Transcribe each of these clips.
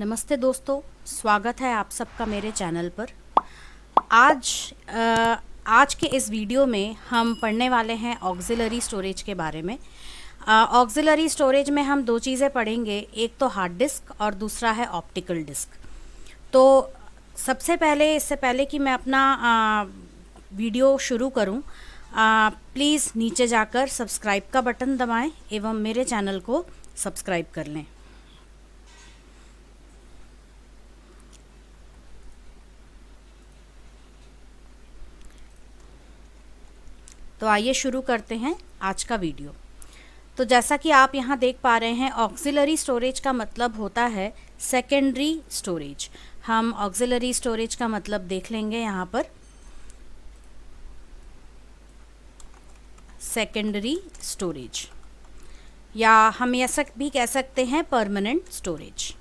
नमस्ते दोस्तों, स्वागत है आप सबका मेरे चैनल पर। आज के इस वीडियो में हम पढ़ने वाले हैं ऑक्सिलरी स्टोरेज के बारे में। ऑक्सिलरी स्टोरेज में हम दो चीज़ें पढ़ेंगे, एक तो हार्ड डिस्क और दूसरा है ऑप्टिकल डिस्क। तो सबसे पहले, इससे पहले कि मैं अपना वीडियो शुरू करूं, प्लीज़ नीचे जाकर सब्सक्राइब का बटन दबाएं एवं मेरे चैनल को सब्सक्राइब कर लें। तो आइए शुरू करते हैं आज का वीडियो। तो जैसा कि आप यहाँ देख पा रहे हैं, ऑक्सिलरी स्टोरेज का मतलब होता है सेकेंडरी स्टोरेज। हम ऑक्सिलरी स्टोरेज का मतलब देख लेंगे यहाँ पर। सेकेंडरी स्टोरेज, या हम ऐसा भी कह सकते हैं परमानेंट स्टोरेज।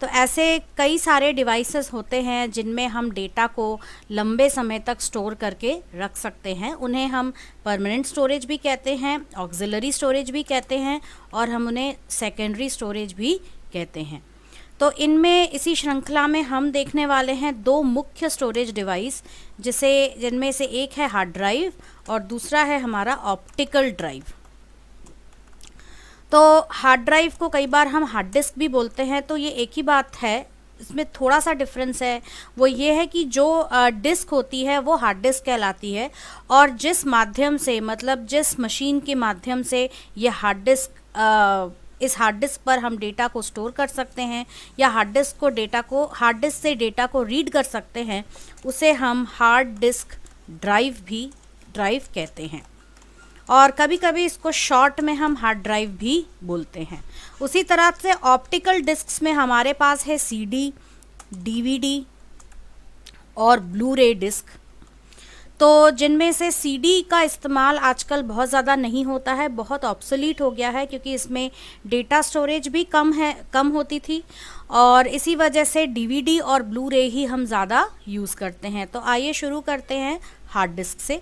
तो ऐसे कई सारे डिवाइसेस होते हैं जिनमें हम डेटा को लंबे समय तक स्टोर करके रख सकते हैं। उन्हें हम परमानेंट स्टोरेज भी कहते हैं, ऑक्सिलरी स्टोरेज भी कहते हैं और हम उन्हें सेकेंडरी स्टोरेज भी कहते हैं। तो इनमें इसी श्रृंखला में हम देखने वाले हैं दो मुख्य स्टोरेज डिवाइस, जिनमें से एक है हार्ड ड्राइव और दूसरा है हमारा ऑप्टिकल ड्राइव। तो हार्ड ड्राइव को कई बार हम हार्ड डिस्क भी बोलते हैं, तो ये एक ही बात है। इसमें थोड़ा सा डिफरेंस है, वो ये है कि जो डिस्क होती है वो हार्ड डिस्क कहलाती है, और जिस माध्यम से, मतलब जिस मशीन के माध्यम से ये हार्ड डिस्क, इस हार्ड डिस्क पर हम डेटा को स्टोर कर सकते हैं या हार्ड डिस्क से डेटा को रीड कर सकते हैं, उसे हम हार्ड डिस्क ड्राइव कहते हैं। और कभी कभी इसको शॉर्ट में हम हार्ड ड्राइव भी बोलते हैं। उसी तरह से ऑप्टिकल डिस्क्स में हमारे पास है सीडी, डीवीडी और ब्लू रे डिस्क। तो जिनमें से सीडी का इस्तेमाल आजकल बहुत ज़्यादा नहीं होता है, बहुत ऑब्सोलीट हो गया है, क्योंकि इसमें डेटा स्टोरेज भी कम होती थी, और इसी वजह से डीवीडी और ब्लू रे ही हम ज़्यादा यूज़ करते हैं। तो आइए शुरू करते हैं हार्ड डिस्क से।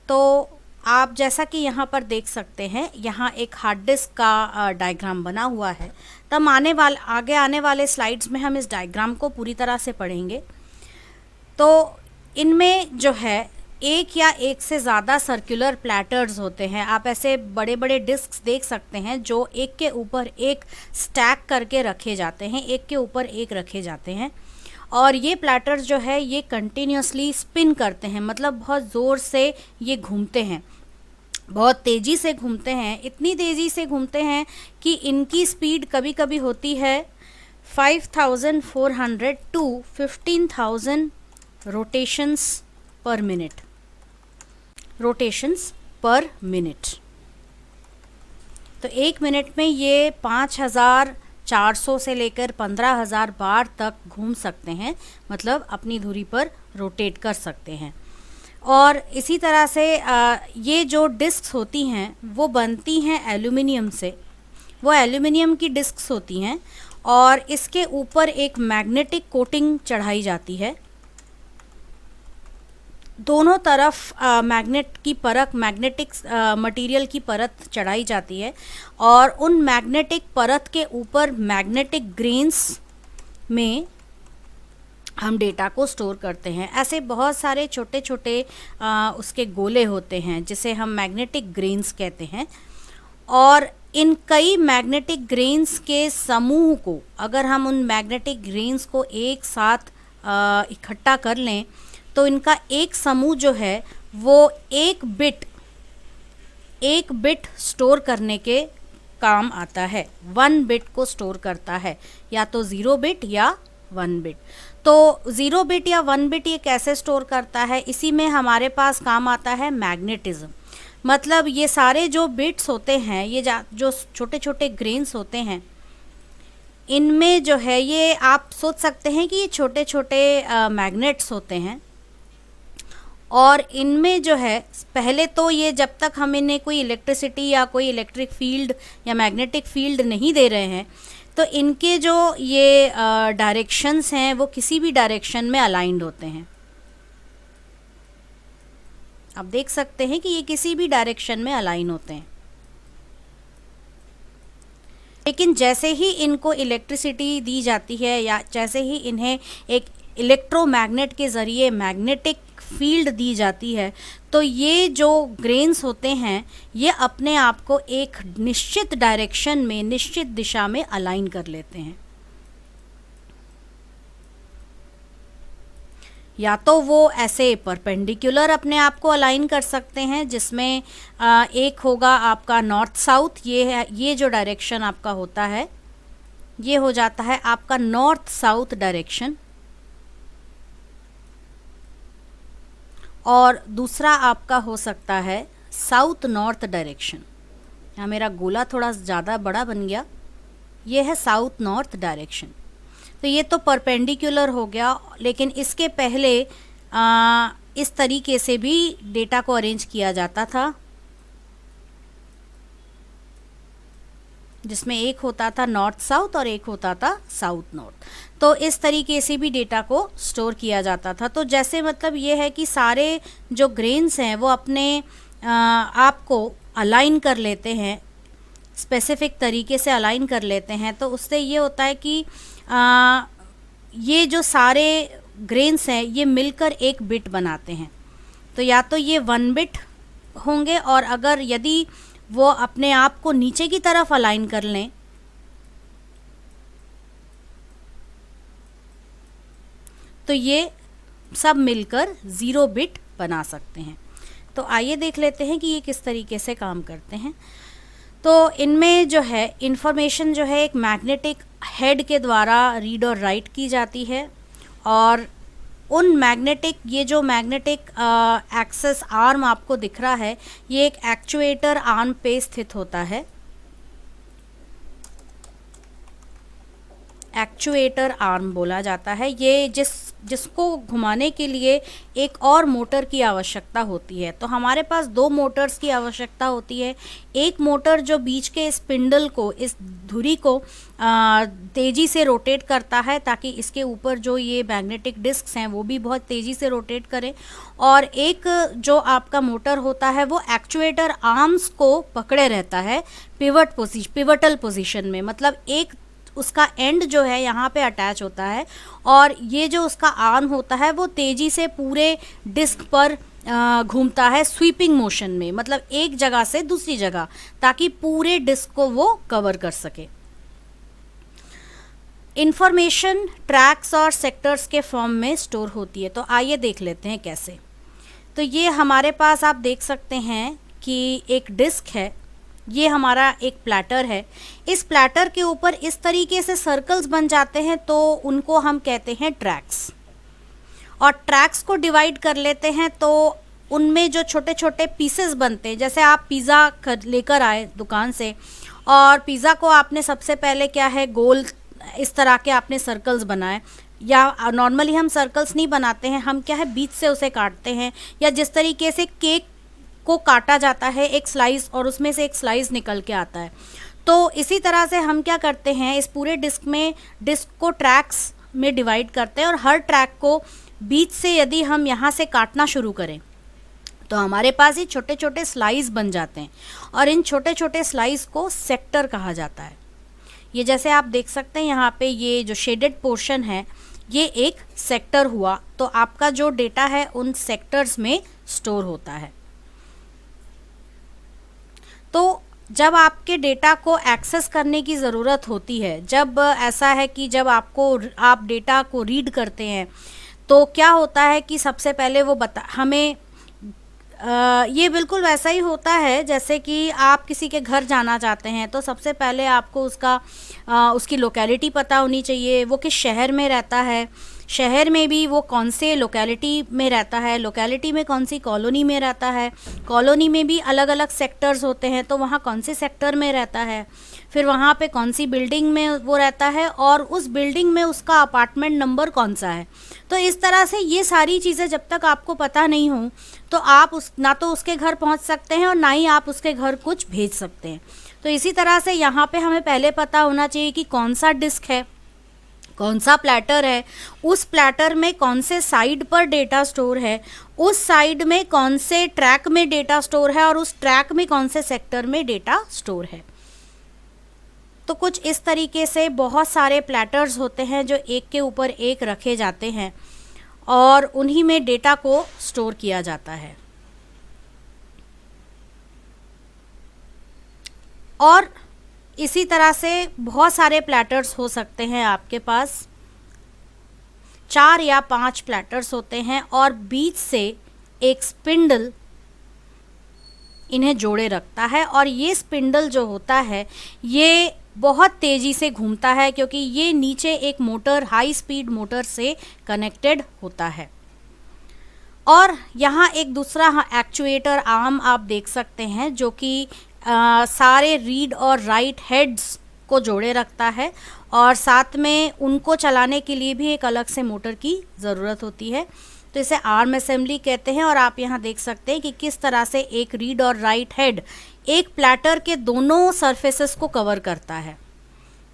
तो आप जैसा कि यहाँ पर देख सकते हैं, यहाँ एक हार्ड डिस्क का डायग्राम बना हुआ है। तब आगे आने वाले स्लाइड्स में हम इस डायग्राम को पूरी तरह से पढ़ेंगे। तो इनमें जो है एक या एक से ज़्यादा सर्कुलर प्लेटर्स होते हैं। आप ऐसे बड़े बड़े डिस्क्स देख सकते हैं जो एक के ऊपर एक स्टैक करके रखे जाते हैं, एक के ऊपर एक रखे जाते हैं। और ये प्लेटर्स जो है ये कंटिन्यूसली स्पिन करते हैं, मतलब बहुत ज़ोर से ये घूमते हैं, बहुत तेज़ी से घूमते हैं। इतनी तेज़ी से घूमते हैं कि इनकी स्पीड कभी कभी होती है 5400 टू 15,000 रोटेशंस पर मिनट। तो एक मिनट में ये 5400 से लेकर 15,000 बार तक घूम सकते हैं, मतलब अपनी धुरी पर रोटेट कर सकते हैं। और इसी तरह से ये जो डिस्क्स होती हैं वो बनती हैं एल्युमिनियम से। वो एल्युमिनियम की डिस्क्स होती हैं और इसके ऊपर एक मैग्नेटिक कोटिंग चढ़ाई जाती है। दोनों तरफ मैग्नेटिक मटेरियल की परत चढ़ाई जाती है, और उन मैग्नेटिक परत के ऊपर मैग्नेटिक ग्रेन्स में हम डेटा को स्टोर करते हैं। ऐसे बहुत सारे छोटे छोटे उसके गोले होते हैं जिसे हम मैग्नेटिक ग्रेन्स कहते हैं। और इन कई मैग्नेटिक ग्रेन्स के समूह को, अगर हम उन मैग्नेटिक ग्रेन्स को एक साथ इकट्ठा कर लें, तो इनका एक समूह जो है वो एक बिट स्टोर करने के काम आता है। 1 बिट को स्टोर करता है, या तो 0 बिट या 1 बिट। तो 0 बिट या 1 बिट ये कैसे स्टोर करता है? इसी में हमारे पास काम आता है मैग्नेटिज्म। मतलब ये सारे जो बिट्स होते हैं, ये जो छोटे छोटे ग्रेन्स होते हैं, इनमें जो है, ये आप सोच सकते हैं कि ये छोटे छोटे मैग्नेट्स होते हैं। और इनमें जो है, पहले तो ये जब तक हम इन्हें कोई इलेक्ट्रिसिटी या कोई इलेक्ट्रिक फील्ड या मैग्नेटिक फील्ड नहीं दे रहे हैं, तो इनके जो ये डायरेक्शंस हैं वो किसी भी डायरेक्शन में अलाइंड होते हैं। आप देख सकते हैं कि ये किसी भी डायरेक्शन में अलाइन होते हैं। लेकिन जैसे ही इनको इलेक्ट्रिसिटी दी जाती है या जैसे ही इन्हें एक इलेक्ट्रोमैग्नेट के ज़रिए मैग्नेटिक फील्ड दी जाती है, तो ये जो ग्रेन्स होते हैं ये अपने आप को एक निश्चित डायरेक्शन में, निश्चित दिशा में अलाइन कर लेते हैं। या तो वो ऐसे परपेंडिकुलर अपने आप को अलाइन कर सकते हैं, जिसमें एक होगा आपका नॉर्थ साउथ, ये जो डायरेक्शन आपका होता है ये हो जाता है आपका नॉर्थ साउथ डायरेक्शन, और दूसरा आपका हो सकता है साउथ नॉर्थ डायरेक्शन। यहाँ मेरा गोला थोड़ा ज़्यादा बड़ा बन गया, ये है साउथ नॉर्थ डायरेक्शन। तो ये तो परपेंडिकुलर हो गया, लेकिन इसके पहले इस तरीके से भी डेटा को अरेंज किया जाता था, जिसमें एक होता था नॉर्थ साउथ और एक होता था साउथ नॉर्थ। तो इस तरीके से भी डेटा को स्टोर किया जाता था। तो जैसे मतलब ये है कि सारे जो ग्रेन्स हैं वो अपने आप को अलाइन कर लेते हैं, स्पेसिफिक तरीके से अलाइन कर लेते हैं। तो उससे ये होता है कि ये जो सारे ग्रेन्स हैं ये मिलकर एक बिट बनाते हैं। तो या तो ये 1 बिट होंगे, और अगर यदि वो अपने आप को नीचे की तरफ अलाइन कर लें तो ये सब मिलकर 0 बिट बना सकते हैं। तो आइए देख लेते हैं कि ये किस तरीके से काम करते हैं। तो इनमें जो है इंफॉर्मेशन जो है एक मैग्नेटिक हेड के द्वारा रीड और राइट की जाती है, और उन मैग्नेटिक, ये जो मैग्नेटिक एक्सेस आर्म आपको दिख रहा है ये एक एक्चुएटर आर्म पे स्थित होता है। एक्चुएटर आर्म बोला जाता है। ये जिसको घुमाने के लिए एक और मोटर की आवश्यकता होती है। तो हमारे पास 2 मोटर्स की आवश्यकता होती है। एक मोटर जो बीच के स्पिंडल को, इस धुरी को तेज़ी से रोटेट करता है ताकि इसके ऊपर जो ये मैग्नेटिक डिस्क्स हैं वो भी बहुत तेज़ी से रोटेट करें, और एक जो आपका मोटर होता है वो एक्चुएटर आर्म्स को पकड़े रहता है पिवटल पोजीशन में। मतलब एक उसका एंड जो है यहाँ पे अटैच होता है, और ये जो उसका आर्म होता है वो तेज़ी से पूरे डिस्क पर घूमता है स्वीपिंग मोशन में, मतलब एक जगह से दूसरी जगह, ताकि पूरे डिस्क को वो कवर कर सके। इंफॉर्मेशन ट्रैक्स और सेक्टर्स के फॉर्म में स्टोर होती है। तो आइए देख लेते हैं कैसे। तो ये हमारे पास आप देख सकते हैं कि एक डिस्क है, ये हमारा एक प्लैटर है। इस प्लैटर के ऊपर इस तरीके से सर्कल्स बन जाते हैं, तो उनको हम कहते हैं ट्रैक्स। और ट्रैक्स को डिवाइड कर लेते हैं तो उनमें जो छोटे छोटे पीसेस बनते हैं, जैसे आप पिज़्ज़ा लेकर आए दुकान से, और पिज़्ज़ा को आपने सबसे पहले क्या है गोल इस तरह के आपने सर्कल्स बनाए, या नॉर्मली हम सर्कल्स नहीं बनाते हैं, हम क्या है बीच से उसे काटते हैं, या जिस तरीके से केक को काटा जाता है एक स्लाइस और उसमें से एक स्लाइस निकल के आता है। तो इसी तरह से हम क्या करते हैं, इस पूरे डिस्क को ट्रैक्स में डिवाइड करते हैं, और हर ट्रैक को बीच से यदि हम यहाँ से काटना शुरू करें तो हमारे पास ये छोटे छोटे स्लाइस बन जाते हैं, और इन छोटे छोटे स्लाइस को सेक्टर कहा जाता है। ये जैसे आप देख सकते हैं यहाँ पे ये जो शेडेड पोर्शन है ये एक सेक्टर हुआ, तो आपका जो डेटा है उन सेक्टर्स में स्टोर होता है। तो जब आपके डेटा को एक्सेस करने की ज़रूरत होती है, जब ऐसा है कि जब आप डेटा को रीड करते हैं, तो क्या होता है कि सबसे पहले वो हमें ये बिल्कुल वैसा ही होता है जैसे कि आप किसी के घर जाना चाहते हैं, तो सबसे पहले आपको उसकी लोकेलिटी पता होनी चाहिए, वो किस शहर में रहता है, शहर में भी वो कौन से लोकेलिटी में रहता है, लोकेलिटी में कौन सी कॉलोनी में रहता है, कॉलोनी में भी अलग अलग सेक्टर्स होते हैं, तो वहाँ कौन से सेक्टर में रहता है, फिर वहाँ पे कौन सी बिल्डिंग में वो रहता है, और उस बिल्डिंग में उसका अपार्टमेंट नंबर कौन सा है। तो इस तरह से ये सारी चीज़ें जब तक आपको पता नहीं हो तो आप ना तो उसके घर पहुँच सकते हैं और ना ही आप उसके घर कुछ भेज सकते हैं। तो इसी तरह से यहाँ पे हमें पहले पता होना चाहिए कि कौन सा डिस्क है, कौन सा प्लैटर है, उस प्लैटर में कौन से साइड पर डेटा स्टोर है, उस साइड में कौन से ट्रैक में डेटा स्टोर है, और उस ट्रैक में कौन से सेक्टर में डेटा स्टोर है। तो कुछ इस तरीके से बहुत सारे प्लेटर्स होते हैं जो एक के ऊपर एक रखे जाते हैं और उन्हीं में डेटा को स्टोर किया जाता है। और इसी तरह से बहुत सारे प्लेटर्स हो सकते हैं आपके पास, 4 या 5 प्लेटर्स होते हैं और बीच से एक स्पिंडल इन्हें जोड़े रखता है। और ये स्पिंडल जो होता है ये बहुत तेज़ी से घूमता है क्योंकि ये नीचे एक मोटर, हाई स्पीड मोटर से कनेक्टेड होता है। और यहाँ एक दूसरा एक्चुएटर आर्म आप देख सकते हैं जो कि सारे रीड और राइट हेड्स को जोड़े रखता है और साथ में उनको चलाने के लिए भी एक अलग से मोटर की ज़रूरत होती है। तो इसे आर्म असेंबली कहते हैं। और आप यहाँ देख सकते हैं कि किस तरह से एक रीड और राइट हेड एक प्लेटर के दोनों सरफेसेस को कवर करता है।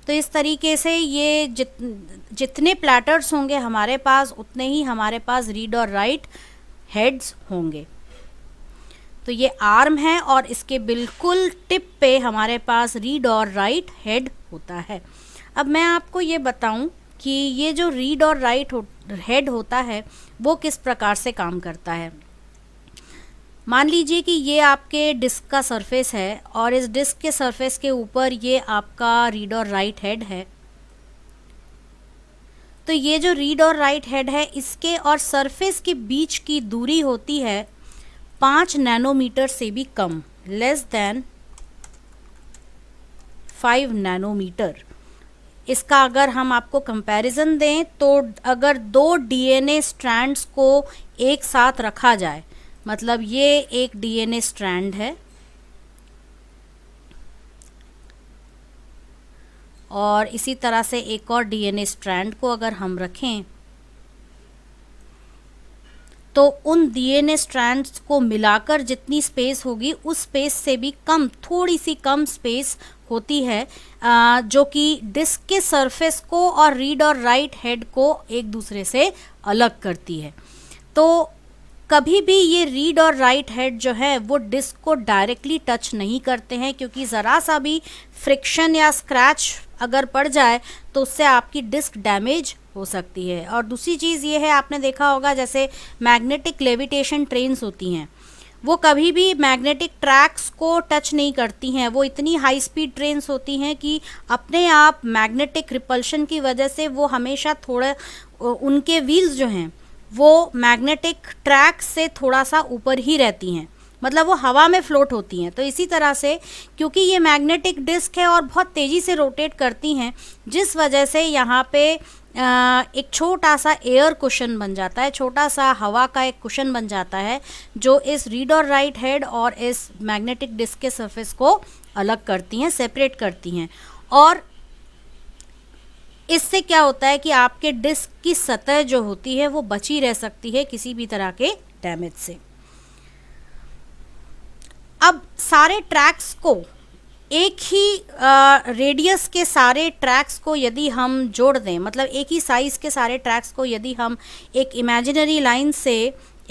तो इस तरीके से ये जितने प्लेटर्स होंगे हमारे पास उतने ही हमारे पास रीड और राइट हेड्स होंगे। तो ये आर्म है और इसके बिल्कुल टिप पे हमारे पास रीड और राइट हेड होता है। अब मैं आपको ये बताऊं कि ये जो रीड और राइट हेड होता है वो किस प्रकार से काम करता है। मान लीजिए कि ये आपके डिस्क का सरफेस है और इस डिस्क के सरफेस के ऊपर ये आपका रीड और राइट हेड है। तो ये जो रीड और राइट हेड है इसके और सरफेस के बीच की दूरी होती है 5 नैनोमीटर से भी कम, लेस देन 5 नैनोमीटर। इसका अगर हम आपको कंपैरिजन दें तो अगर 2 डीएनए स्ट्रैंड्स को एक साथ रखा जाए, मतलब ये एक डीएनए स्ट्रैंड है और इसी तरह से एक और डीएनए स्ट्रैंड को अगर हम रखें तो उन डीएनए स्ट्रैंड्स को मिलाकर जितनी स्पेस होगी उस स्पेस से भी कम, थोड़ी सी कम स्पेस होती है जो कि डिस्क के सरफेस को और रीड और राइट हेड को एक दूसरे से अलग करती है। तो कभी भी ये रीड और राइट हेड जो है वो डिस्क को डायरेक्टली टच नहीं करते हैं क्योंकि ज़रा सा भी फ्रिक्शन या स्क्रैच अगर पड़ जाए तो उससे आपकी डिस्क डैमेज हो सकती है। और दूसरी चीज़ ये है, आपने देखा होगा जैसे मैग्नेटिक लेविटेशन ट्रेन्स होती हैं वो कभी भी मैग्नेटिक ट्रैक्स को टच नहीं करती हैं। वो इतनी हाई स्पीड ट्रेन्स होती हैं कि अपने आप मैग्नेटिक रिपल्शन की वजह से वो हमेशा थोड़ा, उनके व्हील्स जो हैं वो मैग्नेटिक ट्रैक से थोड़ा सा ऊपर ही रहती हैं, मतलब वो हवा में फ्लोट होती हैं। तो इसी तरह से क्योंकि ये मैग्नेटिक डिस्क है और बहुत तेज़ी से रोटेट करती हैं जिस वजह से यहाँ पे एक छोटा सा एयर कुशन बन जाता है, छोटा सा हवा का एक कुशन बन जाता है जो इस रीड और राइट हेड और इस मैग्नेटिक डिस्क के सरफेस को अलग करती हैं, सेपरेट करती हैं। और इससे क्या होता है कि आपके डिस्क की सतह जो होती है वो बची रह सकती है किसी भी तरह के डैमेज से। अब सारे ट्रैक्स को एक ही रेडियस के सारे ट्रैक्स को यदि हम जोड़ दें, मतलब एक ही साइज़ के सारे ट्रैक्स को यदि हम एक इमेजिनरी लाइन से,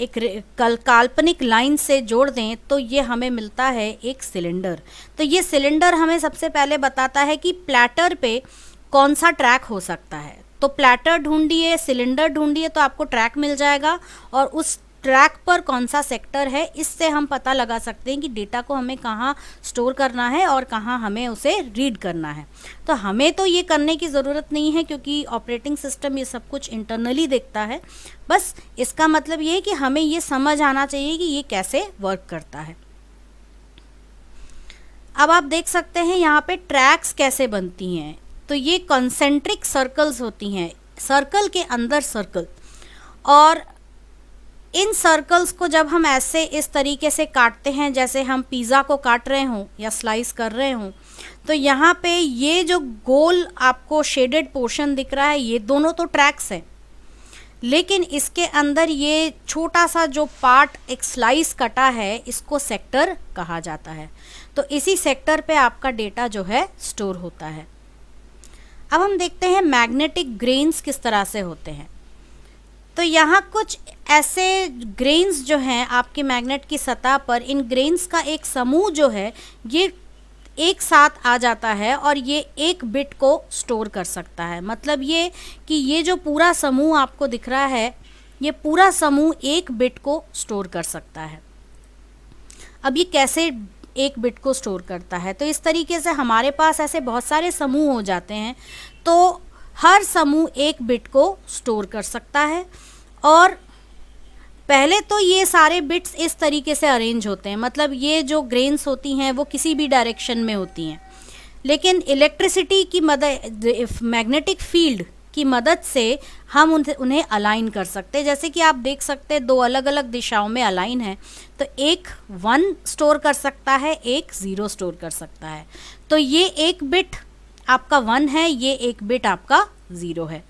एक काल्पनिक लाइन से जोड़ दें तो ये हमें मिलता है एक सिलेंडर। तो ये सिलेंडर हमें सबसे पहले बताता है कि प्लेटर पे कौन सा ट्रैक हो सकता है। तो प्लेटर ढूंढिए, सिलेंडर ढूंढिए तो आपको ट्रैक मिल जाएगा और उस ट्रैक पर कौन सा सेक्टर है, इससे हम पता लगा सकते हैं कि डेटा को हमें कहाँ स्टोर करना है और कहाँ हमें उसे रीड करना है। तो हमें तो ये करने की ज़रूरत नहीं है क्योंकि ऑपरेटिंग सिस्टम ये सब कुछ इंटरनली देखता है। बस इसका मतलब ये है कि हमें ये समझ आना चाहिए कि ये कैसे वर्क करता है। अब आप देख सकते हैं यहाँ पे ट्रैक्स कैसे बनती हैं। तो ये कॉन्सेंट्रिक सर्कल्स होती हैं, सर्कल के अंदर सर्कल, और इन सर्कल्स को जब हम ऐसे इस तरीके से काटते हैं जैसे हम पिज़्ज़ा को काट रहे हों या स्लाइस कर रहे हों, तो यहाँ पे ये जो गोल आपको शेडेड पोर्शन दिख रहा है ये दोनों तो ट्रैक्स हैं, लेकिन इसके अंदर ये छोटा सा जो पार्ट एक स्लाइस कटा है इसको सेक्टर कहा जाता है। तो इसी सेक्टर पे आपका डेटा जो है स्टोर होता है। अब हम देखते हैं मैग्नेटिक ग्रेन्स किस तरह से होते हैं। तो यहाँ कुछ ऐसे ग्रेन्स जो हैं आपके मैग्नेट की सतह पर, इन ग्रेन्स का एक समूह जो है ये एक साथ आ जाता है और ये एक बिट को स्टोर कर सकता है। मतलब ये कि ये जो पूरा समूह आपको दिख रहा है, ये पूरा समूह एक बिट को स्टोर कर सकता है। अब ये कैसे एक बिट को स्टोर करता है? तो इस तरीके से हमारे पास ऐसे बहुत सारे समूह हो जाते हैं, तो हर समूह एक बिट को स्टोर कर सकता है। और पहले तो ये सारे बिट्स इस तरीके से अरेंज होते हैं, मतलब ये जो ग्रेन्स होती हैं वो किसी भी डायरेक्शन में होती हैं, लेकिन इलेक्ट्रिसिटी की मदद, मैग्नेटिक फील्ड की मदद से हम उन्हें अलाइन कर सकते हैं। जैसे कि आप देख सकते हैं दो अलग अलग दिशाओं में अलाइन है, तो एक 1 स्टोर कर सकता है, एक 0 स्टोर कर सकता है। तो ये एक बिट आपका 1 है, ये एक बिट आपका 0 है।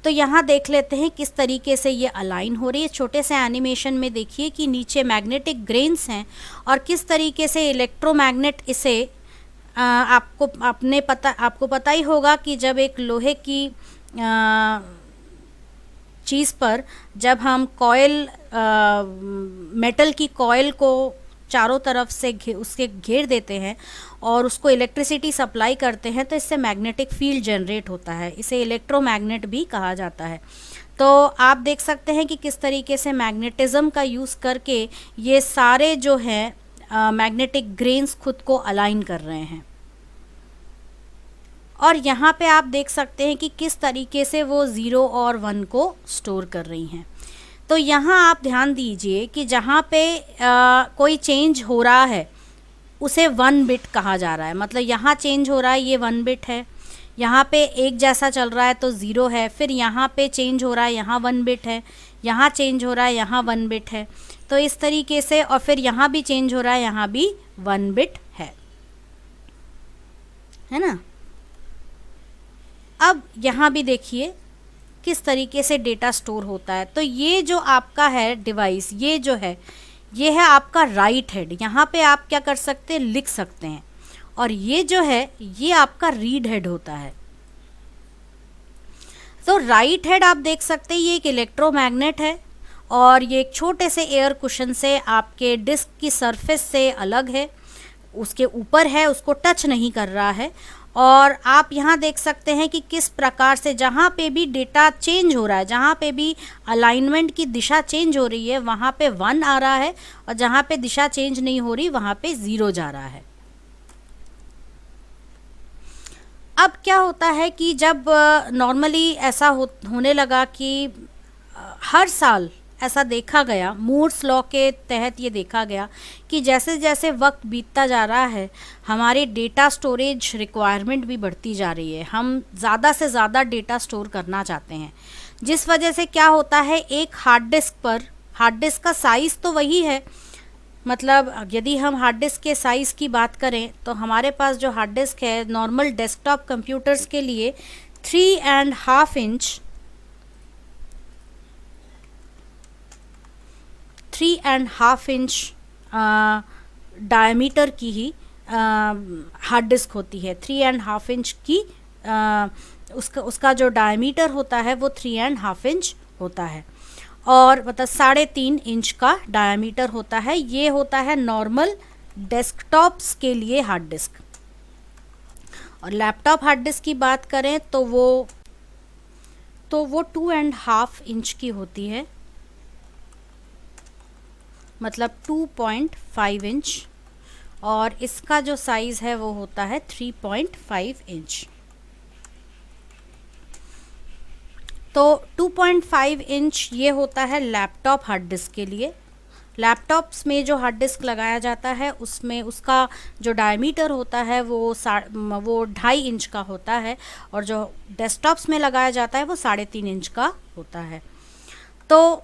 तो यहाँ देख लेते हैं किस तरीके से ये अलाइन हो रही है। छोटे से एनिमेशन में देखिए कि नीचे मैग्नेटिक ग्रेन्स हैं और किस तरीके से इलेक्ट्रोमैग्नेट इसे आपको पता ही होगा कि जब एक लोहे की चीज़ पर जब हम मेटल की कॉइल को चारों तरफ से उसके घेर देते हैं और उसको इलेक्ट्रिसिटी सप्लाई करते हैं, तो इससे मैग्नेटिक फील्ड जनरेट होता है। इसे इलेक्ट्रोमैग्नेट भी कहा जाता है। तो आप देख सकते हैं कि किस तरीके से मैग्नेटिज्म का यूज़ करके ये सारे जो हैं मैग्नेटिक ग्रेन्स खुद को अलाइन कर रहे हैं। और यहाँ पे आप देख सकते हैं कि किस तरीके से वो 0 और 1 को स्टोर कर रही हैं। तो यहाँ आप ध्यान दीजिए कि जहाँ पे कोई चेंज हो रहा है उसे 1 बिट कहा जा रहा है। मतलब यहाँ चेंज हो रहा है, ये 1 बिट है। यहाँ पे एक जैसा चल रहा है तो 0 है। फिर यहाँ पे चेंज हो रहा है, यहाँ 1 बिट है। यहाँ चेंज हो रहा है, यहाँ 1 बिट है। तो इस तरीके से, और फिर यहाँ भी चेंज हो रहा है, यहाँ भी 1 बिट है ना। अब यहाँ भी देखिए किस तरीके से डेटा स्टोर होता है। तो ये जो आपका है डिवाइस, ये जो है, ये है आपका राइट हेड। यहाँ पे आप क्या कर सकते हैं, लिख सकते हैं। और ये जो है, ये आपका रीड हेड होता है। तो राइट हेड आप देख सकते हैं, ये एक इलेक्ट्रोमैग्नेट है और ये एक छोटे से एयर कुशन से आपके डिस्क की सरफेस से अलग है, उसके ऊपर है, उसको टच नहीं कर रहा है। और आप यहाँ देख सकते हैं कि किस प्रकार से जहाँ पे भी डेटा चेंज हो रहा है, जहाँ पे भी अलाइनमेंट की दिशा चेंज हो रही है, वहाँ पे 1 आ रहा है, और जहाँ पे दिशा चेंज नहीं हो रही वहाँ पे 0 जा रहा है। अब क्या होता है कि जब नॉर्मली ऐसा होने लगा कि हर साल ऐसा देखा गया, मूर्स लॉ के तहत ये देखा गया कि जैसे जैसे वक्त बीतता जा रहा है, हमारी डेटा स्टोरेज रिक्वायरमेंट भी बढ़ती जा रही है। हम ज़्यादा से ज़्यादा डेटा स्टोर करना चाहते हैं, जिस वजह से क्या होता है, एक हार्ड डिस्क पर, हार्ड डिस्क का साइज़ तो वही है। मतलब यदि हम हार्ड डिस्क के साइज़ की बात करें तो हमारे पास जो हार्ड डिस्क है नॉर्मल डेस्कटॉप कंप्यूटर्स के लिए 3.5 इंच 3.5 इंच डायमीटर की ही हार्ड डिस्क होती है। 3.5 इंच की उसका जो डायमीटर होता है वो 3.5 इंच होता है, और मतलब 3.5 इंच का डायमीटर होता है। ये होता है नॉर्मल डेस्कटॉप्स के लिए हार्ड डिस्क। और लैपटॉप हार्ड डिस्क की बात करें तो वो 2.5 इंच की होती है, मतलब 2.5 इंच, और इसका जो साइज़ है वो होता है 3.5 इंच। तो 2.5 इंच ये होता है लैपटॉप हार्ड डिस्क के लिए। लैपटॉप्स में जो हार्ड डिस्क लगाया जाता है उसमें उसका जो डायमीटर होता है वो 2.5 इंच का होता है, और जो डेस्कटॉप्स में लगाया जाता है वो 3.5 इंच का होता है। तो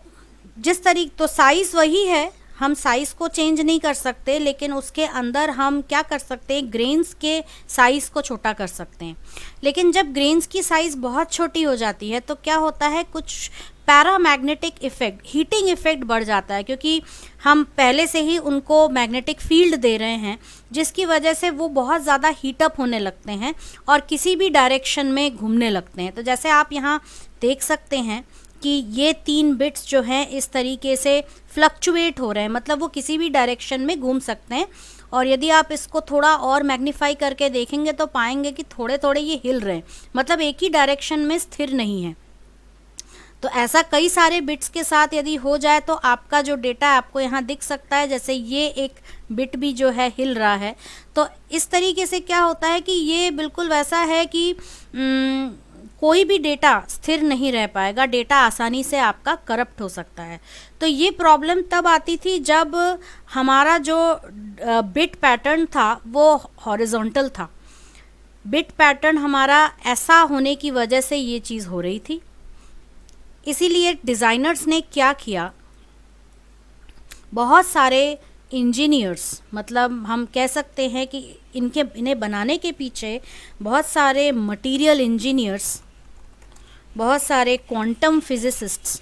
तो साइज़ वही है, हम साइज़ को चेंज नहीं कर सकते, लेकिन उसके अंदर हम क्या कर सकते हैं, ग्रेन्स के साइज़ को छोटा कर सकते हैं। लेकिन जब ग्रेन्स की साइज़ बहुत छोटी हो जाती है तो क्या होता है, कुछ पैरामैग्नेटिक इफ़ेक्ट, हीटिंग इफ़ेक्ट बढ़ जाता है, क्योंकि हम पहले से ही उनको मैग्नेटिक फील्ड दे रहे हैं, जिसकी वजह से वो बहुत ज़्यादा हीटअप होने लगते हैं और किसी भी डायरेक्शन में घूमने लगते हैं। तो जैसे आप यहाँ देख सकते हैं कि ये 3 बिट्स जो हैं इस तरीके से फ्लक्चुएट हो रहे हैं, मतलब वो किसी भी डायरेक्शन में घूम सकते हैं। और यदि आप इसको थोड़ा और मैग्नीफाई करके देखेंगे तो पाएंगे कि थोड़े थोड़े ये हिल रहे हैं, मतलब एक ही डायरेक्शन में स्थिर नहीं है। तो ऐसा कई सारे बिट्स के साथ यदि हो जाए तो आपका जो डेटा आपको यहाँ दिख सकता है, जैसे ये एक बिट भी जो है हिल रहा है। तो इस तरीके से क्या होता है कि ये बिल्कुल वैसा है कि कोई भी डेटा स्थिर नहीं रह पाएगा, डेटा आसानी से आपका करप्ट हो सकता है। तो ये प्रॉब्लम तब आती थी जब हमारा जो बिट पैटर्न था वो हॉरिजॉन्टल था। बिट पैटर्न हमारा ऐसा होने की वजह से ये चीज़ हो रही थी। इसीलिए डिज़ाइनर्स ने क्या किया, बहुत सारे इंजीनियर्स, मतलब हम कह सकते हैं कि इन्हें बनाने के पीछे बहुत सारे मटेरियल इंजीनियर्स, बहुत सारे क्वांटम फिजिसिस्ट्स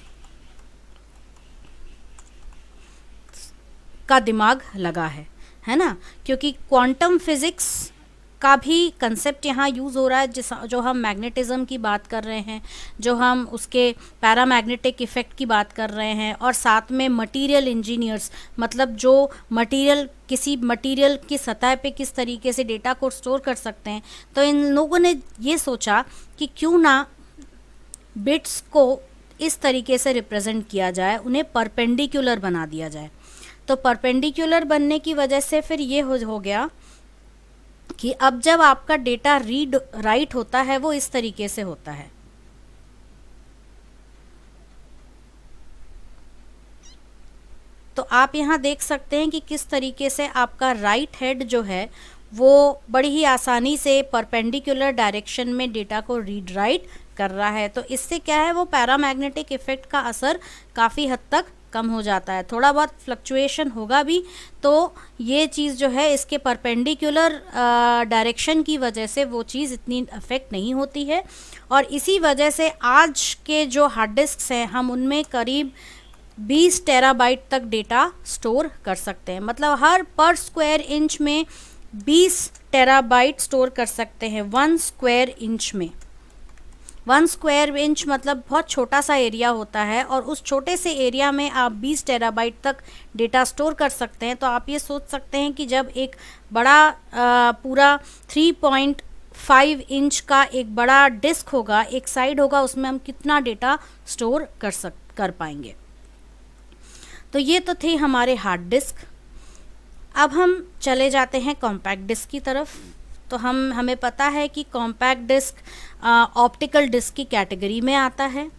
का दिमाग लगा है ना, क्योंकि क्वांटम फिज़िक्स का भी कंसेप्ट यहाँ यूज़ हो रहा है। जो हम मैग्नेटिज्म की बात कर रहे हैं, जो हम उसके पैरामैग्नेटिक इफ़ेक्ट की बात कर रहे हैं, और साथ में मटेरियल इंजीनियर्स, मतलब जो मटेरियल किसी मटेरियल की सतह पे किस तरीके से डेटा को स्टोर कर सकते हैं। तो इन लोगों ने ये सोचा कि क्यों ना बिट्स को इस तरीके से रिप्रेजेंट किया जाए, उन्हें परपेंडिकुलर बना दिया जाए। तो परपेंडिकुलर बनने की वजह से फिर ये हो गया कि अब जब आपका डेटा रीड राइट होता है वो इस तरीके से होता है। तो आप यहाँ देख सकते हैं कि किस तरीके से आपका राइट हेड जो है वो बड़ी ही आसानी से परपेंडिकुलर डायरेक्शन में डेटा को रीड राइट कर रहा है। तो इससे क्या है, वो पैरामैग्नेटिक इफ़ेक्ट का असर काफ़ी हद तक कम हो जाता है। थोड़ा बहुत फ्लक्चुएशन होगा भी, तो ये चीज़ जो है इसके परपेंडिकुलर डायरेक्शन की वजह से वो चीज़ इतनी अफेक्ट नहीं होती है। और इसी वजह से आज के जो हार्ड डिस्क हैं हम उनमें करीब 20 टेराबाइट तक डेटा स्टोर कर सकते हैं। मतलब हर पर स्क्वायर इंच में 20 टेराबाइट स्टोर कर सकते हैं 1 स्क्वायर इंच में। 1 स्क्वायर इंच मतलब बहुत छोटा सा एरिया होता है, और उस छोटे से एरिया में आप 20 टेराबाइट तक डेटा स्टोर कर सकते हैं। तो आप ये सोच सकते हैं कि जब एक बड़ा पूरा 3.5 इंच का एक बड़ा डिस्क होगा, एक साइड होगा, उसमें हम कितना डेटा स्टोर कर पाएंगे। तो ये तो थे हमारे हार्ड डिस्क। अब हम चले जाते हैं कॉम्पैक्ट डिस्क की तरफ। तो हमें पता है कि कॉम्पैक्ट डिस्क ऑप्टिकल डिस्क की कैटेगरी में आता है,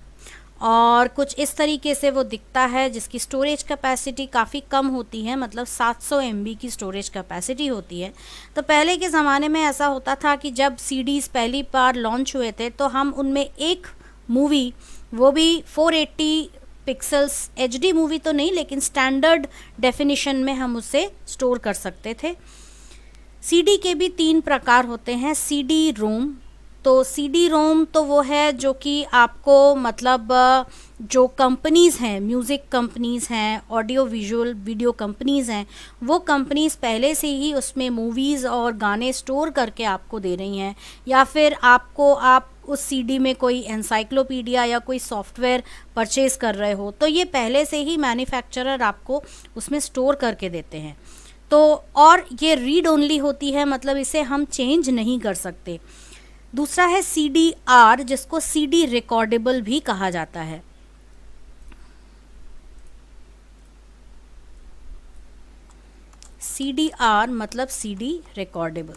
और कुछ इस तरीके से वो दिखता है, जिसकी स्टोरेज कैपेसिटी काफ़ी कम होती है, मतलब 700 MB की स्टोरेज कैपेसिटी होती है। तो पहले के ज़माने में ऐसा होता था कि जब CDs पहली बार लॉन्च हुए थे तो हम उनमें एक मूवी, वो भी 480 पिक्सल्स HD मूवी तो नहीं, लेकिन स्टैंडर्ड डेफिनेशन में हम उसे स्टोर कर सकते थे। CD के भी 3 प्रकार होते हैं। CD-ROM, तो CD-ROM तो वो है जो कि आपको, मतलब जो कंपनीज़ हैं, म्यूज़िक कंपनीज़ हैं, ऑडियो विजुअल वीडियो कंपनीज़ हैं, वो कंपनीज़ पहले से ही उसमें मूवीज़ और गाने स्टोर करके आपको दे रही हैं, या फिर आप उस CD में कोई एनसाइक्लोपीडिया या कोई सॉफ्टवेयर परचेज़ कर रहे हो, तो ये पहले से ही मैन्युफैक्चरर आपको उसमें स्टोर करके देते हैं। तो और ये रीड ओनली होती है, मतलब इसे हम चेंज नहीं कर सकते। दूसरा है CD-R, जिसको CD रिकॉर्डेबल भी कहा जाता है। CD-R मतलब CD रिकॉर्डेबल।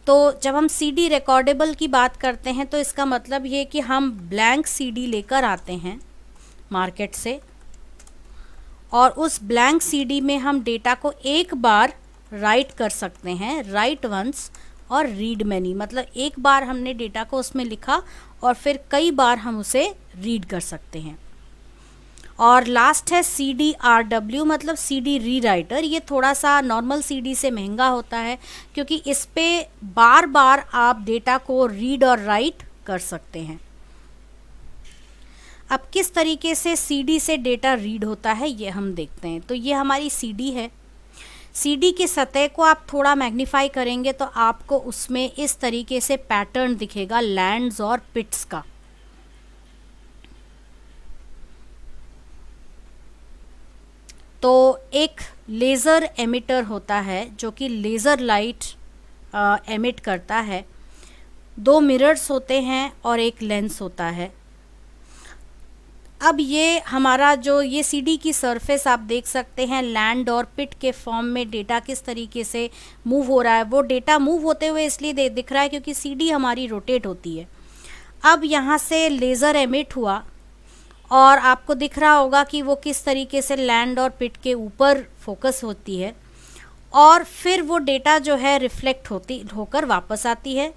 तो जब हम CD रिकॉर्डेबल की बात करते हैं तो इसका मतलब ये कि हम ब्लैंक CD लेकर आते हैं मार्केट से, और उस ब्लैंक CD में हम डेटा को एक बार राइट कर सकते हैं, राइट वंस और रीड मैनी, मतलब एक बार हमने डेटा को उसमें लिखा और फिर कई बार हम उसे रीड कर सकते हैं। और लास्ट है CD-RW, मतलब CD रीराइटर। ये थोड़ा सा नॉर्मल CD से महंगा होता है, क्योंकि इस पे बार बार आप डेटा को रीड और राइट कर सकते हैं। अब किस तरीके से CD से डेटा रीड होता है ये हम देखते हैं। तो ये हमारी CD है। CD की सतह को आप थोड़ा मैग्नीफाई करेंगे तो आपको उसमें इस तरीके से पैटर्न दिखेगा लैंड्स और पिट्स का। तो एक लेज़र एमिटर होता है जो कि लेज़र लाइट एमिट करता है। 2 मिरर्स होते हैं और एक लेंस होता है। अब ये हमारा जो ये सीडी की सरफेस आप देख सकते हैं लैंड और पिट के फॉर्म में डेटा किस तरीके से मूव हो रहा है। वो डेटा मूव होते हुए इसलिए दिख रहा है क्योंकि सीडी हमारी रोटेट होती है। अब यहाँ से लेज़र एमिट हुआ और आपको दिख रहा होगा कि वो किस तरीके से लैंड और पिट के ऊपर फोकस होती है और फिर वो डेटा जो है रिफ्लेक्ट होकर वापस आती है।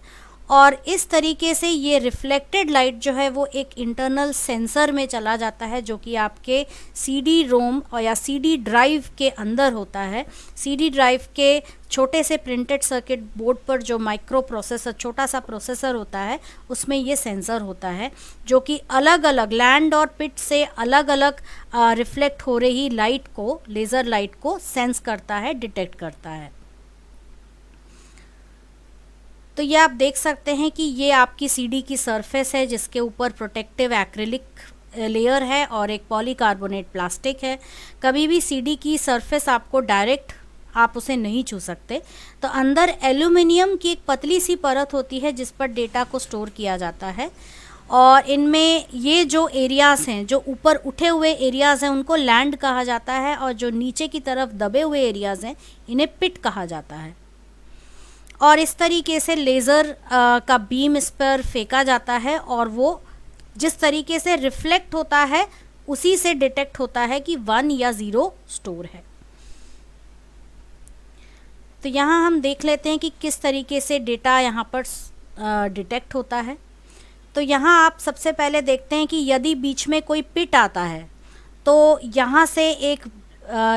और इस तरीके से ये रिफ्लेक्टेड लाइट जो है वो एक इंटरनल सेंसर में चला जाता है जो कि आपके सीडी रोम और या सीडी ड्राइव के अंदर होता है। सीडी ड्राइव के छोटे से प्रिंटेड सर्किट बोर्ड पर जो माइक्रो प्रोसेसर छोटा सा प्रोसेसर होता है उसमें ये सेंसर होता है जो कि अलग अलग लैंड और पिट से अलग अलग रिफ्लेक्ट हो रही लाइट को, लेज़र लाइट को सेंस करता है, डिटेक्ट करता है। तो ये आप देख सकते हैं कि ये आपकी सीडी की सरफेस है जिसके ऊपर प्रोटेक्टिव एक्रिलिक लेयर है और एक पॉलीकार्बोनेट प्लास्टिक है। कभी भी सीडी की सरफेस आपको डायरेक्ट आप उसे नहीं छू सकते। तो अंदर एल्यूमिनियम की एक पतली सी परत होती है जिस पर डेटा को स्टोर किया जाता है और इनमें ये जो एरियाज़ हैं, जो ऊपर उठे हुए एरियाज़ हैं उनको लैंड कहा जाता है और जो नीचे की तरफ दबे हुए एरियाज़ हैं इन्हें पिट कहा जाता है। और इस तरीके से लेज़र का बीम इस पर फेंका जाता है और वो जिस तरीके से रिफ्लेक्ट होता है उसी से डिटेक्ट होता है कि 1 या 0 स्टोर है। तो यहाँ हम देख लेते हैं कि किस तरीके से डेटा यहाँ पर डिटेक्ट होता है। तो यहाँ आप सबसे पहले देखते हैं कि यदि बीच में कोई पिट आता है तो यहाँ से एक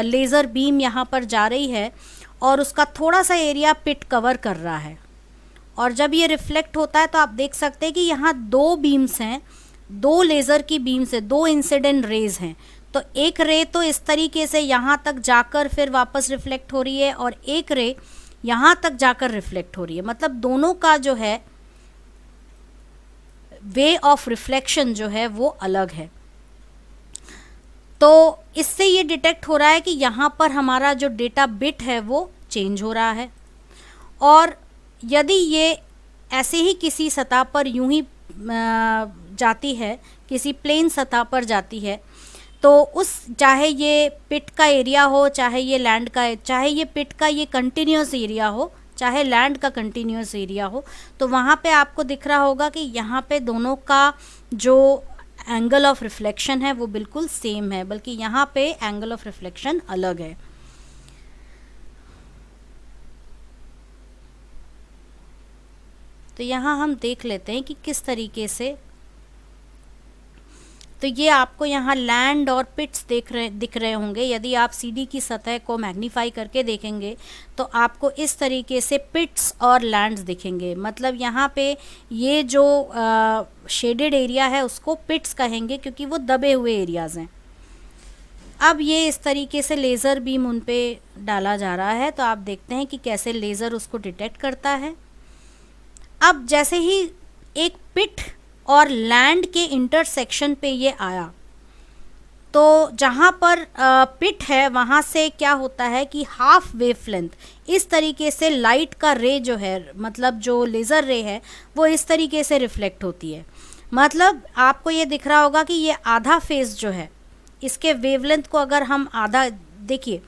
लेज़र बीम यहाँ पर जा रही है और उसका थोड़ा सा एरिया पिट कवर कर रहा है और जब ये रिफ्लेक्ट होता है तो आप देख सकते हैं कि यहाँ 2 बीम्स हैं, 2 लेज़र की बीम्स है, 2 इंसिडेंट रेज हैं। तो एक रे तो इस तरीके से यहाँ तक जाकर फिर वापस रिफ्लेक्ट हो रही है और एक रे यहाँ तक जाकर रिफ्लेक्ट हो रही है। मतलब दोनों का जो है वे ऑफ रिफ्लेक्शन जो है वो अलग है। तो इससे ये डिटेक्ट हो रहा है कि यहाँ पर हमारा जो डेटा बिट है वो चेंज हो रहा है और यदि ये ऐसे ही किसी सतह पर यूं ही जाती है, किसी प्लेन सतह पर जाती है तो उस चाहे ये पिट का एरिया हो, चाहे ये लैंड का, चाहे ये पिट का ये कंटिन्यूस एरिया हो, चाहे लैंड का कंटिन्यूस एरिया हो, तो वहाँ पे आपको दिख रहा होगा कि यहाँ पे दोनों का जो एंगल ऑफ रिफ्लेक्शन है वो बिल्कुल सेम है, बल्कि यहाँ पे एंगल ऑफ रिफ्लेक्शन अलग है। तो यहाँ हम देख लेते हैं कि किस तरीके से, तो ये आपको यहाँ लैंड और पिट्स दिख रहे होंगे। यदि आप सीडी की सतह को मैग्नीफाई करके देखेंगे तो आपको इस तरीके से पिट्स और लैंड्स दिखेंगे। मतलब यहाँ पे ये जो शेडेड एरिया है उसको पिट्स कहेंगे क्योंकि वो दबे हुए एरियाज़ हैं। अब ये इस तरीके से लेज़र बीम उन पे डाला जा रहा है तो आप देखते हैं कि कैसे लेज़र उसको डिटेक्ट करता है। अब जैसे ही एक पिट और लैंड के इंटरसेक्शन पे ये आया तो जहाँ पर पिट है वहाँ से क्या होता है कि हाफ वेवलेंथ इस तरीके से लाइट का रे जो है, मतलब जो लेज़र रे है वो इस तरीके से रिफ्लेक्ट होती है। मतलब आपको ये दिख रहा होगा कि ये आधा फेज जो है इसके वेवलेंथ को अगर हम आधा देखिए,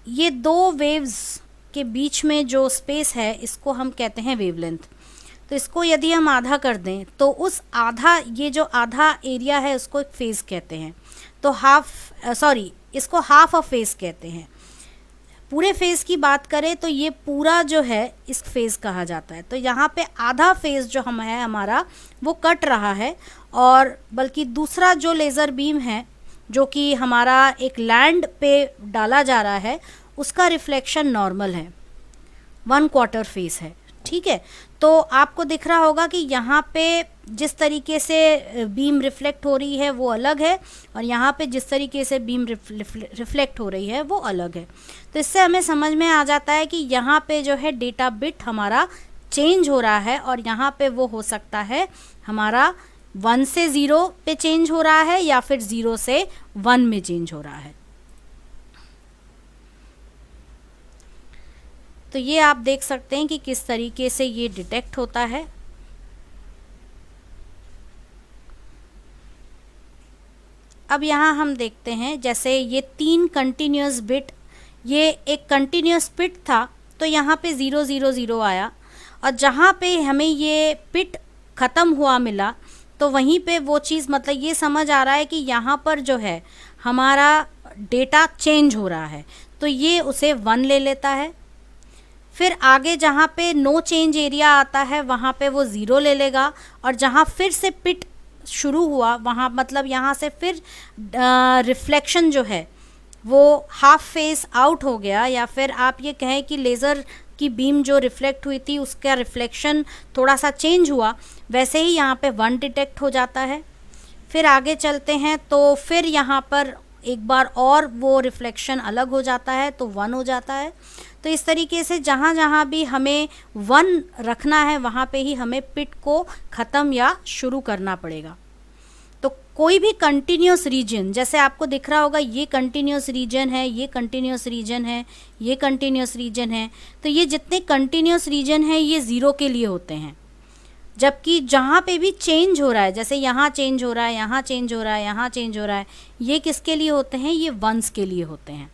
ये 2 वेव्स के बीच में जो स्पेस है इसको हम कहते हैं वेवलेंथ। तो इसको यदि हम आधा कर दें तो उस आधा, ये जो आधा एरिया है उसको एक फेज कहते हैं। तो इसको हाफ ऑफ फेज कहते हैं। पूरे फेज की बात करें तो ये पूरा जो है इस फेज कहा जाता है। तो यहाँ पे आधा फेज जो हम है हमारा वो कट रहा है और बल्कि दूसरा जो लेज़र बीम है जो कि हमारा एक लैंड पे डाला जा रहा है उसका रिफ्लेक्शन नॉर्मल है, 1/4 फेज है। ठीक है, तो आपको दिख रहा होगा कि यहाँ पे जिस तरीके से बीम रिफ्लेक्ट हो रही है वो अलग है और यहाँ पे जिस तरीके से बीम रिफ्लेक्ट हो रही है वो अलग है। तो इससे हमें समझ में आ जाता है कि यहाँ पे जो है डेटा बिट हमारा चेंज हो रहा है और यहाँ पे वो हो सकता है हमारा 1 से 0 पे चेंज हो रहा है या फिर 0 से 1 में चेंज हो रहा है। तो ये आप देख सकते हैं कि किस तरीके से ये डिटेक्ट होता है। अब यहाँ हम देखते हैं जैसे ये 3 कंटिन्यूस बिट, ये एक कंटिन्यूस बिट था तो यहाँ पे 000 आया, और जहाँ पे हमें ये बिट ख़त्म हुआ मिला तो वहीं पे वो चीज़, मतलब ये समझ आ रहा है कि यहाँ पर जो है हमारा डेटा चेंज हो रहा है, तो ये उसे 1 ले लेता है। फिर आगे जहाँ पे नो चेंज एरिया आता है वहाँ पे वो 0 ले लेगा, और जहाँ फिर से पिट शुरू हुआ वहाँ, मतलब यहाँ से फिर रिफ्लेक्शन जो है वो हाफ फेस आउट हो गया, या फिर आप ये कहें कि लेज़र की बीम जो रिफ्लेक्ट हुई थी उसका रिफ्लेक्शन थोड़ा सा चेंज हुआ, वैसे ही यहाँ पे 1 डिटेक्ट हो जाता है। फिर आगे चलते हैं तो फिर यहाँ पर एक बार और वो रिफ्लेक्शन अलग हो जाता है तो 1 हो जाता है। तो इस तरीके से जहाँ जहाँ भी हमें 1 रखना है वहाँ पे ही हमें पिट को ख़त्म या शुरू करना पड़ेगा। तो कोई भी कंटिन्यूस रीजन, जैसे आपको दिख रहा होगा ये कंटिन्यूस रीजन है, ये कंटिन्यूस रीजन है, ये कंटिन्यूस रीजन है, तो ये जितने कंटिन्यूस रीजन है ये 0 के लिए होते हैं। जबकि जहाँ पे भी चेंज हो रहा है, जैसे यहाँ चेंज हो रहा है, यहाँ चेंज हो रहा है, यहाँ चेंज हो रहा है, ये किसके लिए होते हैं? ये 1s के लिए होते हैं।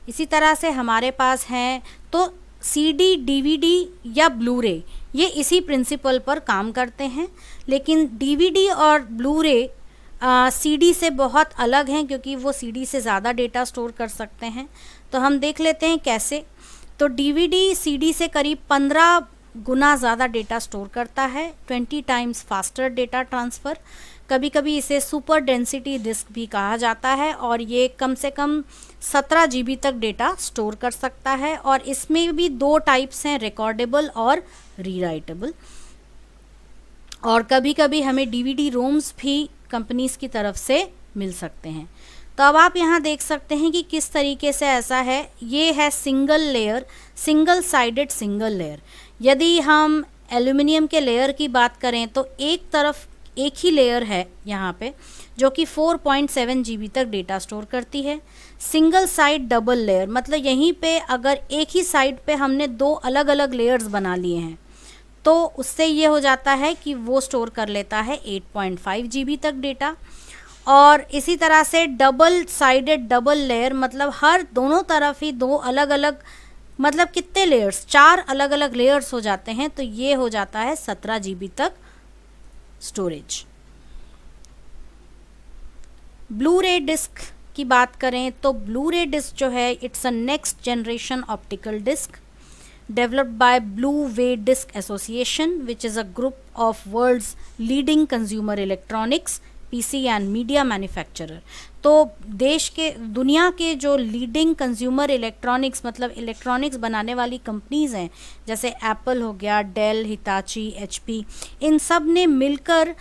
इसी तरह से हमारे पास हैं तो सीडी, डीवीडी या ब्लू रे, ये इसी प्रिंसिपल पर काम करते हैं, लेकिन डीवीडी और ब्लू रे सीडी से बहुत अलग हैं क्योंकि वो सीडी से ज़्यादा डेटा स्टोर कर सकते हैं। तो हम देख लेते हैं कैसे। तो डीवीडी सीडी से करीब 15 गुना ज़्यादा डेटा स्टोर करता है, 20 टाइम्स फास्टर डेटा ट्रांसफ़र। कभी कभी इसे सुपर डेंसिटी डिस्क भी कहा जाता है, और ये कम से कम 17 GB तक डेटा स्टोर कर सकता है। और इसमें भी 2 टाइप्स हैं, रिकॉर्डेबल और रीराइटेबल। और कभी कभी हमें डीवीडी रोम्स भी कंपनीज़ की तरफ से मिल सकते हैं। तो अब आप यहाँ देख सकते हैं कि किस तरीके से ऐसा है। ये है single layer, single sided single layer. यदि हम एल्यूमिनियम के लेयर की बात करें तो एक तरफ एक ही लेयर है यहाँ पे जो कि 4.7 GB तक डेटा स्टोर करती है। सिंगल साइड डबल लेयर, मतलब यहीं पे अगर एक ही साइड पे हमने 2 अलग अलग लेयर्स बना लिए हैं तो उससे ये हो जाता है कि वो स्टोर कर लेता है 8.5 GB तक डेटा। और इसी तरह से डबल साइडेड डबल लेयर, मतलब हर दोनों तरफ ही 2 अलग अलग, मतलब कितने लेयर्स, 4 अलग अलग लेयर्स हो जाते हैं, तो ये हो जाता है 17 GB तक स्टोरेज। ब्लू रे डिस्क की बात करें तो ब्लू रे डिस्क जो है it's a next generation optical disc developed by Blue Way Disc Association, which is a group of world's leading consumer electronics, PC and media manufacturer। तो दुनिया के जो लीडिंग कंज्यूमर इलेक्ट्रॉनिक्स, मतलब इलेक्ट्रॉनिक्स बनाने वाली कंपनीज़ हैं, जैसे एप्पल हो गया, डेल, हिताची, HP, इन सब ने मिलकर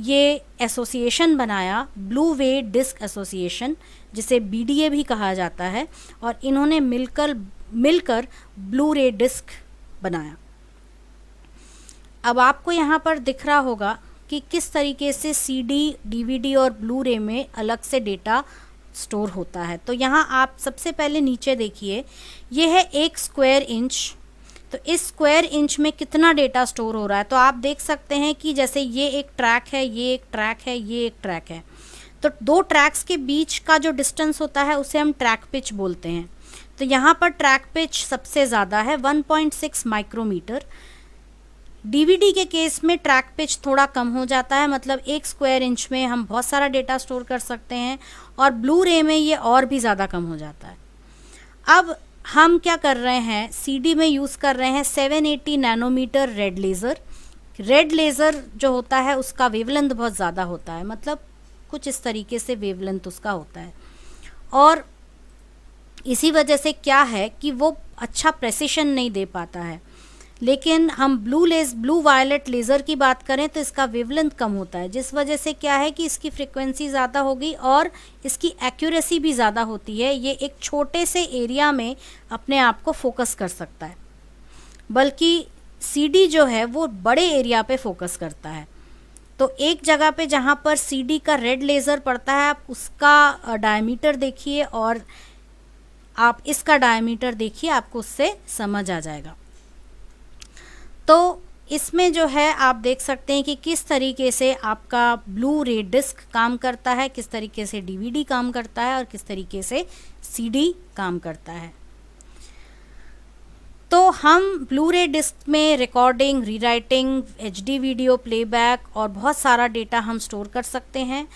ये एसोसिएशन बनाया, ब्लू वे डिस्क एसोसिएशन, जिसे BDA भी कहा जाता है। और इन्होंने मिलकर ब्लू रे डिस्क बनाया। अब आपको यहाँ पर दिख रहा होगा कि किस तरीके से CD, DVD और ब्लू रे में अलग से डेटा स्टोर होता है। तो यहाँ आप सबसे पहले नीचे देखिए, ये है 1 स्क्वायर इंच। तो इस स्क्वायर इंच में कितना डेटा स्टोर हो रहा है, तो आप देख सकते हैं कि जैसे ये एक ट्रैक है, ये एक ट्रैक है, ये एक ट्रैक है, तो 2 ट्रैक्स के बीच का जो डिस्टेंस होता है उसे हम ट्रैक पिच बोलते हैं। तो यहाँ पर ट्रैक पिच सबसे ज़्यादा है, 1.6 माइक्रोमीटर। डीवीडी के केस में ट्रैक पिच थोड़ा कम हो जाता है, मतलब 1 स्क्वायर इंच में हम बहुत सारा डेटा स्टोर कर सकते हैं, और ब्लू रे में ये और भी ज़्यादा कम हो जाता है। अब हम क्या कर रहे हैं, CD में यूज़ कर रहे हैं 780 nanometre red laser. Red laser जो होता है उसका वेवलेंथ बहुत ज़्यादा होता है, मतलब कुछ इस तरीके से वेवलेंथ उसका होता है, और इसी वजह से क्या है कि वो अच्छा प्रेसिशन नहीं दे पाता है। लेकिन हम ब्लू वायलेट लेज़र की बात करें तो इसका वेवलेंथ कम होता है, जिस वजह से क्या है कि इसकी फ्रीक्वेंसी ज़्यादा होगी और इसकी एक्यूरेसी भी ज़्यादा होती है। ये एक छोटे से एरिया में अपने आप को फोकस कर सकता है, बल्कि CD जो है वो बड़े एरिया पे फोकस करता है। तो एक जगह पे जहाँ पर CD का रेड लेज़र पड़ता है आप उसका डायमीटर देखिए और आप इसका डायमीटर देखिए, आपको उससे समझ आ जाएगा। तो इसमें जो है आप देख सकते हैं कि किस तरीके से आपका ब्लू रे डिस्क काम करता है, किस तरीके से DVD काम करता है और किस तरीके से CD काम करता है। तो हम ब्लू रे डिस्क में recording, rewriting, HD video playback और बहुत सारा डेटा हम स्टोर कर सकते हैं।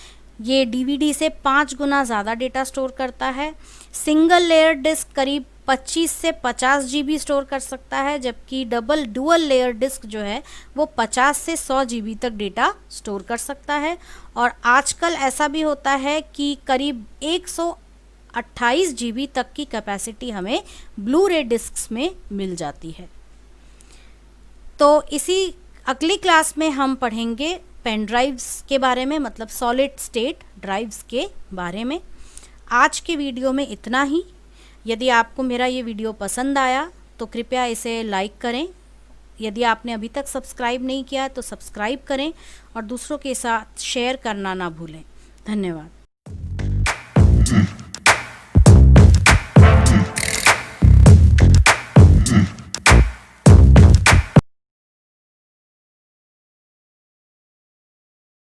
ये DVD से 5 गुना ज़्यादा डेटा स्टोर करता है। सिंगल लेयर डिस्क करीब 25 से 50 GB स्टोर कर सकता है, जबकि डुअल लेयर डिस्क जो है वो 50 से 100 GB तक डेटा स्टोर कर सकता है। और आजकल ऐसा भी होता है कि करीब 128 GB तक की कैपेसिटी हमें ब्लू रे डिस्क्स में मिल जाती है। तो इसी अगली क्लास में हम पढ़ेंगे पेन ड्राइव्स के बारे में, मतलब सॉलिड स्टेट ड्राइव्स के बारे में। आज के वीडियो में इतना ही। यदि आपको मेरा ये वीडियो पसंद आया तो कृपया इसे लाइक करें। यदि आपने अभी तक सब्सक्राइब नहीं किया तो सब्सक्राइब करें और दूसरों के साथ शेयर करना ना भूलें। धन्यवाद।